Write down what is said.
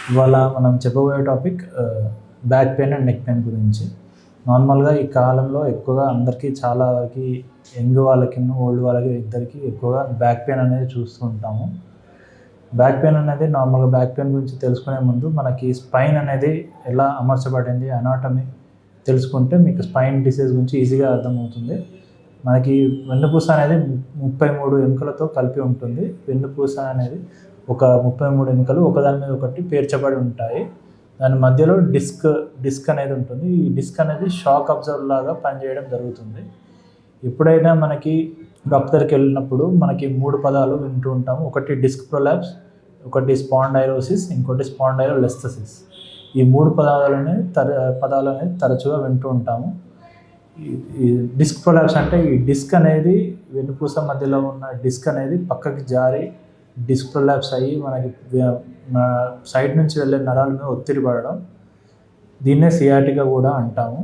ఇవాళ మనం చెప్పబోయే topic back pain and neck pain గురించి. నార్మల్గా ఈ కాలంలో ఎక్కువగా అందరికీ చాలా వరకు యంగ్ వాళ్ళకి ఓల్డ్ వాళ్ళకి ఇద్దరికి ఎక్కువగా బ్యాక్ పెయిన్ అనేది చూస్తూ ఉంటాము. బ్యాక్ పెయిన్ అనేది నార్మల్గా బ్యాక్ పెయిన్ గురించి తెలుసుకునే ముందు మనకి స్పైన్ అనేది ఎలా అమర్చబడింది అనాటమీ తెలుసుకుంటే మీకు స్పైన్ డిసీజ్ గురించి ఈజీగా అర్థమవుతుంది. మనకి వెన్నుపూస అనేది 33 ఎముకలతో కలిపి ఉంటుంది. వెన్నుపూస అనేది ఒక 33 ఎముకలు ఒకదాని మీద ఒకటి పేర్చబడి ఉంటాయి. దాని మధ్యలో డిస్క్ అనేది ఉంటుంది. ఈ డిస్క్ అనేది షాక్ అబ్జర్వర్ లాగా పనిచేయడం జరుగుతుంది. ఎప్పుడైనా మనకి డాక్టర్కి వెళ్ళినప్పుడు మనకి 3 పదాలు వింటూ ఉంటాము. ఒకటి డిస్క్ ప్రొలాప్స్, ఒకటి స్పాండైలోసిస్, ఇంకోటి స్పాండైలోలిస్థెసిస్. ఈ 3 పదాలు అనేది తరచుగా వింటూ ఉంటాము. ఈ డిస్క్ ప్రొలాప్స్ అంటే ఈ డిస్క్ అనేది వెన్నుపూస మధ్యలో ఉన్న డిస్క్ అనేది పక్కకి జారి డిస్క్ ప్రొలాప్స్ అయ్యి మనకి సైడ్ నుంచి వెళ్ళే నరాల మీద ఒత్తిడి పడడం, దీన్నే సియాటికా కూడా అంటాము.